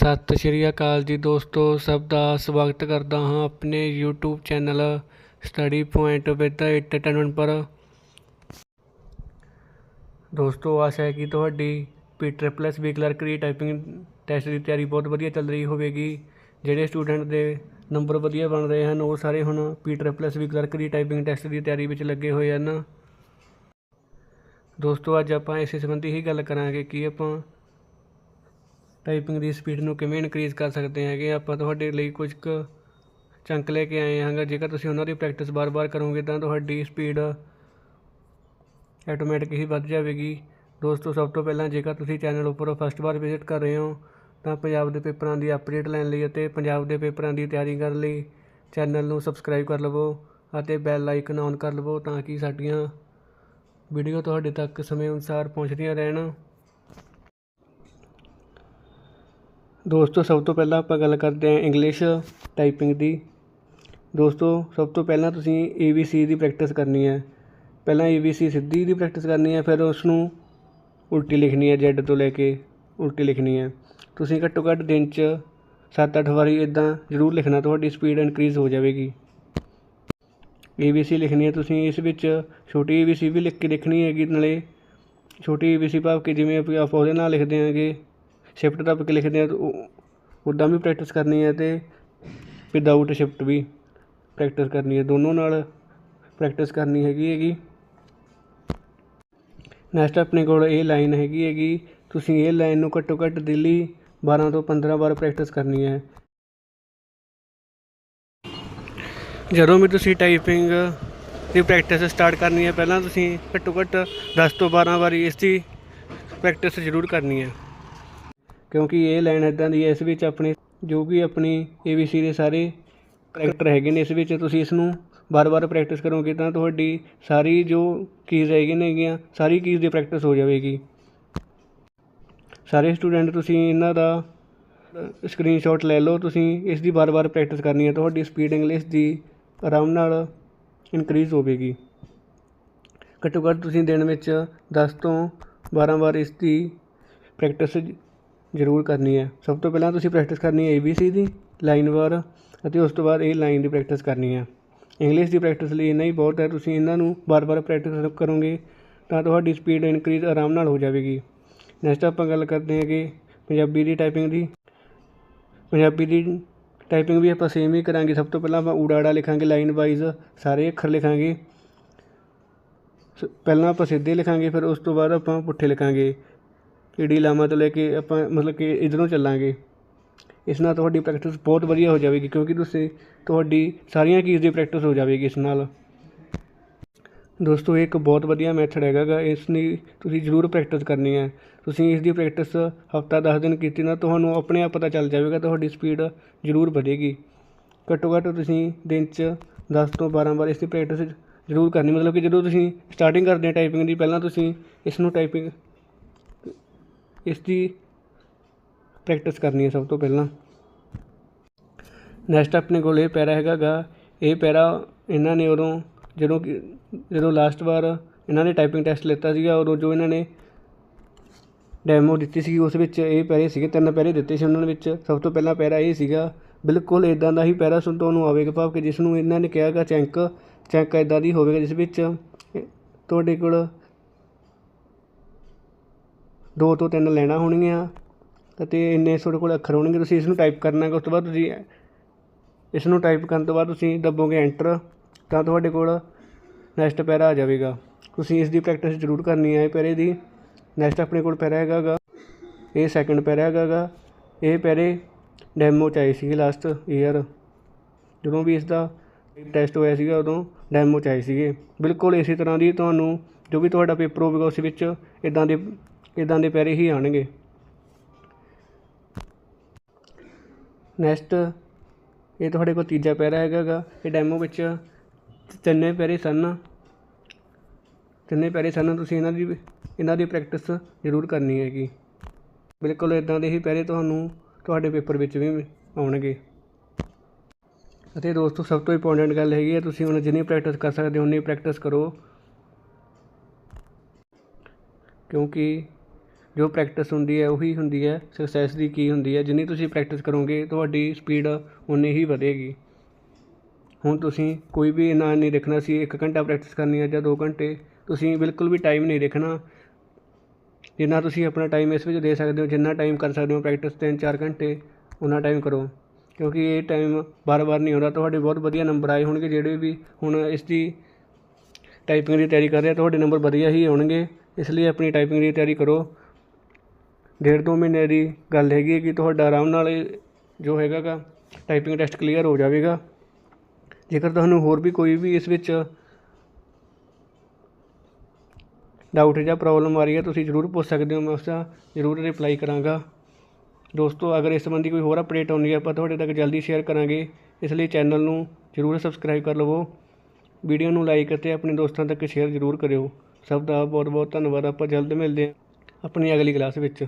ਸਤਿ ਸ਼੍ਰੀ ਅਕਾਲ ਜੀ ਦੋਸਤੋ, ਸਭ ਦਾ ਸਵਾਗਤ ਕਰਦਾ ਹਾਂ ਆਪਣੇ YouTube channel study point with entertainment ਪਰ। ਦੋਸਤੋ, ਆਸ਼ਾ ਹੈ ਕਿ ਤੁਹਾਡੀ PSSB ਕਲਰਕ ਦੀ ਟਾਈਪਿੰਗ ਟੈਸਟ ਦੀ ਤਿਆਰੀ ਬਹੁਤ ਵਧੀਆ ਚੱਲ ਰਹੀ ਹੋਵੇਗੀ। ਜਿਹੜੇ ਸਟੂਡੈਂਟ ਦੇ ਨੰਬਰ ਵਧੀਆ ਬਣ ਰਹੇ ਹਨ ਉਹ ਸਾਰੇ ਹੁਣ PSSB ਕਲਰਕ ਦੀ ਟਾਈਪਿੰਗ ਟੈਸਟ ਦੀ ਤਿਆਰੀ ਵਿੱਚ ਲੱਗੇ ਹੋਏ ਹਨ। ਦੋਸਤੋ, ਅੱਜ ਆਪਾਂ ਇਸੇ ਸੰਬੰਧੀ ਹੀ ਗੱਲ ਕਰਾਂਗੇ ਕਿ ਆਪਾਂ ਟਾਈਪਿੰਗ ਦੀ ਸਪੀਡ ਨੂੰ ਕਿਵੇਂ ਇਨਕਰੀਜ਼ ਕਰ ਸਕਦੇ ਹੈਗੇ। ਆਪਾਂ ਤੁਹਾਡੇ ਲਈ ਕੁਝ ਕੁ ਚੰਕ ਲੈ ਕੇ ਆਏ ਹਾਂ। ਜੇਕਰ ਤੁਸੀਂ ਉਹਨਾਂ ਦੀ ਪ੍ਰੈਕਟਿਸ ਬਾਰ-ਬਾਰ ਕਰੋਗੇ ਤਾਂ ਤੁਹਾਡੀ ਸਪੀਡ ਆਟੋਮੈਟਿਕ ਹੀ ਵੱਧ ਜਾਵੇਗੀ। ਦੋਸਤੋ, ਸਭ ਤੋਂ ਪਹਿਲਾਂ ਜੇਕਰ ਤੁਸੀਂ ਚੈਨਲ ਉੱਪਰ ਫਸਟ ਵਾਰ ਵਿਜ਼ਿਟ ਕਰ ਰਹੇ ਹੋ ਤਾਂ ਪੰਜਾਬ ਦੇ ਪੇਪਰਾਂ ਦੀ ਅਪਡੇਟ ਲੈਣ ਲਈ ਅਤੇ ਪੰਜਾਬ ਦੇ ਪੇਪਰਾਂ ਦੀ ਤਿਆਰੀ ਕਰਨ ਲਈ ਚੈਨਲ ਨੂੰ ਸਬਸਕ੍ਰਾਈਬ ਕਰ ਲਵੋ ਅਤੇ ਬੈਲ ਆਈਕਨ ਔਨ ਕਰ ਲਵੋ ਤਾਂ ਕਿ ਸਾਡੀਆਂ ਵੀਡੀਓ ਤੁਹਾਡੇ ਤੱਕ ਸਮੇਂ ਅਨੁਸਾਰ ਪਹੁੰਚਦੀਆਂ ਰਹਿਣ। ਦੋਸਤੋ, ਸਭ ਤੋਂ ਪਹਿਲਾਂ ਆਪਾਂ ਗੱਲ ਕਰਦੇ ਹਾਂ ਇੰਗਲਿਸ਼ ਟਾਈਪਿੰਗ ਦੀ। ਦੋਸਤੋ, ਸਭ ਤੋਂ ਪਹਿਲਾਂ ਤੁਸੀਂ ABC ਦੀ ਪ੍ਰੈਕਟਿਸ ਕਰਨੀ ਹੈ। ਪਹਿਲਾਂ ABC ਸਿੱਧੀ ਦੀ ਪ੍ਰੈਕਟਿਸ ਕਰਨੀ ਹੈ, ਫਿਰ ਉਸ ਨੂੰ ਉਲਟੀ ਲਿਖਣੀ ਹੈ। Z ਤੋਂ ਲੈ ਕੇ ਉਲਟੀ ਲਿਖਣੀ ਹੈ। ਤੁਸੀਂ ਘੱਟੋ ਘੱਟ ਦਿਨ 'ਚ 7-8 ਵਾਰੀ ਇੱਦਾਂ ਜ਼ਰੂਰ ਲਿਖਣਾ, ਤੁਹਾਡੀ ਸਪੀਡ ਇਨਕਰੀਜ਼ ਹੋ ਜਾਵੇਗੀ। ABC ਲਿਖਣੀ ਹੈ ਤੁਸੀਂ, ਇਸ ਵਿੱਚ ਛੋਟੀ ABC ਵੀ ਲਿਖ ਕੇ ਦੇਖਣੀ ਹੈਗੀ। ਨਾਲੇ ਛੋਟੀ ABC ਭਾਵ ਕਿ ਜਿਵੇਂ ਆਪਾਂ ਉਹਦੇ ਨਾਲ ਲਿਖਦੇ ਹੈਗੇ ਸ਼ਿਫਟ ਦੱਬ ਕੇ ਲਿਖਦੇ ਹਾਂ ਉੱਦਾਂ ਵੀ ਪ੍ਰੈਕਟਿਸ ਕਰਨੀ ਹੈ ਅਤੇ ਵਿਦਆਊਟ ਸ਼ਿਫਟ ਵੀ ਪ੍ਰੈਕਟਿਸ ਕਰਨੀ ਹੈ। ਦੋਨੋਂ ਨਾਲ ਪ੍ਰੈਕਟਿਸ ਕਰਨੀ ਹੈਗੀ। ਨੈਕਸਟ ਆਪਣੇ ਕੋਲ ਇਹ ਲਾਈਨ ਹੈਗੀ। ਤੁਸੀਂ ਇਹ ਲਾਈਨ ਨੂੰ ਘੱਟੋ ਘੱਟ ਡੇਲੀ 12 ਤੋਂ 15 ਵਾਰ ਪ੍ਰੈਕਟਿਸ ਕਰਨੀ ਹੈ। ਜਦੋਂ ਵੀ ਤੁਸੀਂ ਟਾਈਪਿੰਗ ਦੀ ਪ੍ਰੈਕਟਿਸ ਸਟਾਰਟ ਕਰਨੀ ਹੈ, ਪਹਿਲਾਂ ਤੁਸੀਂ ਘੱਟੋ ਘੱਟ 10 ਤੋਂ 12 ਵਾਰੀ ਇਸ ਦੀ ਪ੍ਰੈਕਟਿਸ ਜ਼ਰੂਰ ਕਰਨੀ ਹੈ, ਕਿਉਂਕਿ ਇਹ ਲਾਈਨ ਇੱਦਾਂ ਦੀ ਹੈ। ਇਸ ਵਿੱਚ ਆਪਣੇ ਜੋ ਵੀ ਆਪਣੀ ABC ਦੇ ਸਾਰੇ ਕਰੈਕਟਰ ਹੈਗੇ ਨੇ, ਇਸ ਵਿੱਚ ਤੁਸੀਂ ਇਸ ਨੂੰ ਵਾਰ-ਵਾਰ ਪ੍ਰੈਕਟਿਸ ਕਰੋਗੇ ਤਾਂ ਤੁਹਾਡੀ ਸਾਰੀ ਜੋ ਕੀਜ਼ ਹੈਗੀਆਂ ਸਾਰੀ ਕੀਜ਼ ਦੀ ਪ੍ਰੈਕਟਿਸ ਹੋ ਜਾਵੇਗੀ। ਸਾਰੇ ਸਟੂਡੈਂਟ ਤੁਸੀਂ ਇਹਨਾਂ ਦਾ ਸਕਰੀਨਸ਼ਾਟ ਲੈ ਲਓ। ਤੁਸੀਂ ਇਸ ਦੀ ਵਾਰ-ਵਾਰ ਪ੍ਰੈਕਟਿਸ ਕਰਨੀ ਹੈ, ਤੁਹਾਡੀ ਸਪੀਡ ਇੰਗਲਿਸ਼ ਦੀ ਆਰਾਮ ਨਾਲ ਇਨਕਰੀਜ਼ ਹੋਵੇਗੀ। ਘੱਟੋ ਘੱਟ ਤੁਸੀਂ ਦਿਨ ਵਿੱਚ 10 ਤੋਂ 12 ਵਾਰ ਇਸ ਦੀ ਪ੍ਰੈਕਟਿਸ ਜ਼ਰੂਰ ਕਰਨੀ ਹੈ। ਸਭ ਤੋਂ ਪਹਿਲਾਂ ਤੁਸੀਂ ਪ੍ਰੈਕਟਿਸ ਕਰਨੀ ਹੈ ABC ਦੀ ਲਾਈਨ ਵਾਰ ਅਤੇ ਉਸ ਤੋਂ ਬਾਅਦ ਇਹ ਲਾਈਨ ਦੀ ਪ੍ਰੈਕਟਿਸ ਕਰਨੀ ਹੈ। ਇੰਗਲਿਸ਼ ਦੀ ਪ੍ਰੈਕਟਿਸ ਲਈ ਇੰਨਾ ਹੀ ਬਹੁਤ ਹੈ। ਤੁਸੀਂ ਇਹਨਾਂ ਨੂੰ ਵਾਰ-ਵਾਰ ਪ੍ਰੈਕਟਿਸ ਕਰੋਗੇ ਤਾਂ ਤੁਹਾਡੀ ਸਪੀਡ ਇਨਕਰੀਜ਼ ਆਰਾਮ ਨਾਲ ਹੋ ਜਾਵੇਗੀ। ਨੈਕਸਟ ਆਪਾਂ ਗੱਲ ਕਰਦੇ ਹੈਗੇ ਪੰਜਾਬੀ ਦੀ ਟਾਈਪਿੰਗ ਦੀ। ਪੰਜਾਬੀ ਦੀ ਟਾਈਪਿੰਗ ਵੀ ਆਪਾਂ ਸੇਮ ਹੀ ਕਰਾਂਗੇ। ਸਭ ਤੋਂ ਪਹਿਲਾਂ ਆਪਾਂ ਊੜਾ ਆੜਾ ਲਿਖਾਂਗੇ, ਲਾਈਨ ਵਾਈਜ਼ ਸਾਰੇ ਅੱਖਰ ਲਿਖਾਂਗੇ। ਪਹਿਲਾਂ ਆਪਾਂ ਸਿੱਧੇ ਲਿਖਾਂਗੇ, ਫਿਰ ਉਸ ਤੋਂ ਬਾਅਦ ਆਪਾਂ ਪੁੱਠੇ ਲਿਖਾਂਗੇ। ਈੜੀ ਲਾਵਾਂ ਤੋਂ ਲੈ ਕੇ ਆਪਾਂ ਮਤਲਬ ਕਿ ਇੱਧਰੋਂ ਚੱਲਾਂਗੇ। ਇਸ ਨਾਲ ਤੁਹਾਡੀ ਪ੍ਰੈਕਟਿਸ ਬਹੁਤ ਵਧੀਆ ਹੋ ਜਾਵੇਗੀ, ਕਿਉਂਕਿ ਤੁਹਾਡੀ ਸਾਰੀਆਂ ਕੀਜ਼ ਦੀ ਪ੍ਰੈਕਟਿਸ ਹੋ ਜਾਵੇਗੀ ਇਸ ਨਾਲ। ਦੋਸਤੋ, ਇਹ ਇੱਕ ਬਹੁਤ ਵਧੀਆ ਮੈਥਡ ਹੈਗਾ। ਇਸ ਲਈ ਤੁਸੀਂ ਜ਼ਰੂਰ ਪ੍ਰੈਕਟਿਸ ਕਰਨੀ ਹੈ। ਤੁਸੀਂ ਇਸ ਦੀ ਪ੍ਰੈਕਟਿਸ ਹਫ਼ਤਾ 10 ਦਿਨ ਕੀਤੀ ਨਾ, ਤੁਹਾਨੂੰ ਆਪਣੇ ਆਪ ਪਤਾ ਚੱਲ ਜਾਵੇਗਾ, ਤੁਹਾਡੀ ਸਪੀਡ ਜ਼ਰੂਰ ਵਧੇਗੀ। ਘੱਟੋ ਘੱਟ ਤੁਸੀਂ ਦਿਨ 'ਚ 10 ਤੋਂ 12 ਵਾਰ ਇਸ ਦੀ ਪ੍ਰੈਕਟਿਸ ਜ਼ਰੂਰ ਕਰਨੀ। ਮਤਲਬ ਕਿ ਜਦੋਂ ਤੁਸੀਂ ਸਟਾਰਟਿੰਗ ਕਰਦੇ ਹੋ ਟਾਈਪਿੰਗ ਦੀ, ਪਹਿਲਾਂ ਤੁਸੀਂ ਇਸ ਦੀ ਪ੍ਰੈਕਟਿਸ ਕਰਨੀ ਹੈ ਸਭ ਤੋਂ ਪਹਿਲਾਂ। ਨੈਕਸਟ ਆਪਣੇ ਕੋਲ ਇਹ ਪੈਰਾ ਹੈਗਾ। ਇਹ ਪੈਰਾ ਇਹਨਾਂ ਨੇ ਜਦੋਂ ਲਾਸਟ ਵਾਰ ਇਹਨਾਂ ਨੇ ਟਾਈਪਿੰਗ ਟੈਸਟ ਲਿੱਤਾ ਸੀਗਾ, ਉਦੋਂ ਜੋ ਇਹਨਾਂ ਨੇ ਡੈਮੋ ਦਿੱਤੀ ਸੀ ਉਸ ਵਿੱਚ ਇਹ ਪੈਰੇ ਸੀਗੇ। 3 ਪੈਰੇ ਦਿੱਤੇ ਸੀ ਉਹਨਾਂ ਵਿੱਚ। ਸਭ ਤੋਂ ਪਹਿਲਾਂ ਪੈਰਾ ਇਹ ਸੀਗਾ, ਬਿਲਕੁਲ ਇੱਦਾਂ ਦਾ ਹੀ ਪੈਰਾ ਤੁਹਾਨੂੰ ਆਵੇਗਾ, ਭਾਵ ਕਿ ਜਿਸ ਨੂੰ ਇਹਨਾਂ ਨੇ ਕਿਹਾ ਹੈਗਾ ਚੈਂਕ ਇੱਦਾਂ ਦੀ ਹੋਵੇਗਾ, ਜਿਸ ਵਿੱਚ ਤੁਹਾਡੇ ਕੋਲ 2 ਤੋਂ 3 ਲਾਈਨਾਂ ਹੋਣਗੀਆਂ ਅਤੇ ਇੰਨੇ ਤੁਹਾਡੇ ਕੋਲ ਅੱਖਰ ਹੋਣਗੇ। ਤੁਸੀਂ ਇਸ ਨੂੰ ਟਾਈਪ ਕਰਨਾ ਹੈਗਾ। ਉਸ ਤੋਂ ਬਾਅਦ ਤੁਸੀਂ ਇਸ ਨੂੰ ਟਾਈਪ ਕਰਨ ਤੋਂ ਬਾਅਦ ਤੁਸੀਂ ਦੱਬੋਗੇ ਐਂਟਰ, ਤਾਂ ਤੁਹਾਡੇ ਕੋਲ ਨੈਕਸਟ ਪੈਰਾ ਆ ਜਾਵੇਗਾ। ਤੁਸੀਂ ਇਸ ਦੀ ਪ੍ਰੈਕਟਿਸ ਜ਼ਰੂਰ ਕਰਨੀ ਹੈ ਇਹ ਪੈਰੇ ਦੀ। ਨੈਕਸਟ ਆਪਣੇ ਕੋਲ ਪੈਰਾ ਹੈਗਾ ਇਹ ਸੈਕਿੰਡ ਪੈਰਾ ਹੈਗਾ। ਇਹ ਪੈਰੇ ਡੈਮੋ 'ਚ ਆਏ ਸੀਗੇ ਲਾਸਟ ਈਅਰ, ਜਦੋਂ ਵੀ ਇਸ ਦਾ ਟੈਸਟ ਹੋਇਆ ਸੀਗਾ ਉਦੋਂ ਡੈਮੋ 'ਚ ਆਏ ਸੀਗੇ। ਬਿਲਕੁਲ ਇਸੇ ਤਰ੍ਹਾਂ ਦੀ ਤੁਹਾਨੂੰ ਜੋ ਵੀ ਤੁਹਾਡਾ ਪੇਪਰ ਹੋਵੇਗਾ ਉਸ ਵਿੱਚ ਇੱਦਾਂ ਦੇ ਪੈਰੇ ਹੀ ਆਉਣਗੇ। ਨੈਕਸਟ ਇਹ ਤੁਹਾਡੇ ਕੋਲ ਤੀਜਾ ਪੈਰਾ ਹੈਗਾ। ਇਹ ਡੈਮੋ ਵਿੱਚ ਤਿੰਨੇ ਪੈਰੇ ਸਨ। ਤੁਸੀਂ ਇਹਨਾਂ ਦੀ ਪ੍ਰੈਕਟਿਸ ਜ਼ਰੂਰ ਕਰਨੀ ਹੈਗੀ। ਬਿਲਕੁਲ ਇੱਦਾਂ ਦੇ ਹੀ ਪੈਰੇ ਤੁਹਾਨੂੰ ਤੁਹਾਡੇ ਪੇਪਰ ਵਿੱਚ ਵੀ ਆਉਣਗੇ। ਅਤੇ ਦੋਸਤੋ, ਸਭ ਤੋਂ ਇੰਪੋਰਟੈਂਟ ਗੱਲ ਹੈਗੀ ਹੈ, ਤੁਸੀਂ ਹੁਣ ਜਿੰਨੀ ਪ੍ਰੈਕਟਿਸ ਕਰ ਸਕਦੇ ਹੋ ਉਨੀ ਪ੍ਰੈਕਟਿਸ ਕਰੋ, ਕਿਉਂਕਿ ਜੋ ਪ੍ਰੈਕਟਿਸ ਹੁੰਦੀ ਹੈ ਉਹੀ ਹੁੰਦੀ ਹੈ ਸਕਸੈਸ ਦੀ ਕੀ ਹੁੰਦੀ ਹੈ। ਜਿੰਨੀ ਤੁਸੀਂ ਪ੍ਰੈਕਟਿਸ ਕਰੋਗੇ ਤੁਹਾਡੀ ਸਪੀਡ ਉਨੀ ਹੀ ਵਧੇਗੀ। ਹੁਣ ਤੁਸੀਂ ਕੋਈ ਵੀ ਇੰਨਾ ਨਹੀਂ ਦੇਖਣਾ ਸੀ 1 ਘੰਟਾ ਪ੍ਰੈਕਟਿਸ ਕਰਨੀ ਹੈ ਜਾਂ 2 ਘੰਟੇ, ਤੁਸੀਂ ਬਿਲਕੁਲ ਵੀ ਟਾਈਮ ਨਹੀਂ ਦੇਖਣਾ। ਜਿੰਨਾ ਤੁਸੀਂ ਆਪਣਾ ਟਾਈਮ ਇਸ ਵਿੱਚ ਦੇ ਸਕਦੇ ਹੋ, ਜਿੰਨਾ ਟਾਈਮ ਕਰ ਸਕਦੇ ਹੋ ਪ੍ਰੈਕਟਿਸ 3-4 ਘੰਟੇ, ਉਨਾ ਟਾਈਮ ਕਰੋ, ਕਿਉਂਕਿ ਇਹ ਟਾਈਮ ਵਾਰ ਨਹੀਂ ਆਉਂਦਾ। ਤੁਹਾਡੇ ਬਹੁਤ ਵਧੀਆ ਨੰਬਰ ਆਏ ਹੋਣਗੇ, ਜਿਹੜੇ ਵੀ ਹੁਣ ਇਸ ਦੀ ਟਾਈਪਿੰਗ ਦੀ ਤਿਆਰੀ ਕਰ ਰਹੇ ਤੁਹਾਡੇ ਨੰਬਰ ਵਧੀਆ ਹੀ ਆਉਣਗੇ। ਇਸ ਲਈ ਆਪਣੀ ਟਾਈਪਿੰਗ ਦੀ ਤਿਆਰੀ ਕਰੋ। 1.5-2 ਮਹੀਨੇ ਦੀ ਗੱਲ ਹੈਗੀ ਕਿ ਤੁਹਾਡਾ ਆਰਾਮ ਨਾਲ ਜੋ ਹੈਗਾ ਗਾ ਟਾਈਪਿੰਗ ਟੈਸਟ ਕਲੀਅਰ ਹੋ ਜਾਵੇਗਾ। ਜੇਕਰ ਤੁਹਾਨੂੰ ਹੋਰ ਵੀ ਕੋਈ ਵੀ ਇਸ ਵਿੱਚ ਡਾਊਟ ਜਾਂ ਪ੍ਰੋਬਲਮ ਆ ਰਹੀ ਹੈ ਤੁਸੀਂ ਜ਼ਰੂਰ ਪੁੱਛ ਸਕਦੇ ਹੋ, ਮੈਂ ਉਸਦਾ ਜ਼ਰੂਰ ਰਿਪਲਾਈ ਕਰਾਂਗਾ। ਦੋਸਤੋ, ਅਗਰ ਇਸ ਸੰਬੰਧੀ ਕੋਈ ਹੋਰ ਅਪਡੇਟ ਆਉਂਦੀ ਹੈ ਆਪਾਂ ਤੁਹਾਡੇ ਤੱਕ ਜਲਦੀ ਸ਼ੇਅਰ ਕਰਾਂਗੇ। ਇਸ ਲਈ ਚੈਨਲ ਨੂੰ ਜ਼ਰੂਰ ਸਬਸਕ੍ਰਾਈਬ ਕਰ ਲਵੋ, ਵੀਡੀਓ ਨੂੰ ਲਾਈਕ ਅਤੇ ਆਪਣੇ ਦੋਸਤਾਂ ਤੱਕ ਸ਼ੇਅਰ ਜ਼ਰੂਰ ਕਰਿਓ। ਸਭ ਦਾ ਬਹੁਤ ਬਹੁਤ ਧੰਨਵਾਦ। ਆਪਾਂ ਜਲਦ ਮਿਲਦੇ ਹਾਂ ਆਪਣੀ ਅਗਲੀ ਕਲਾਸ ਵਿੱਚ।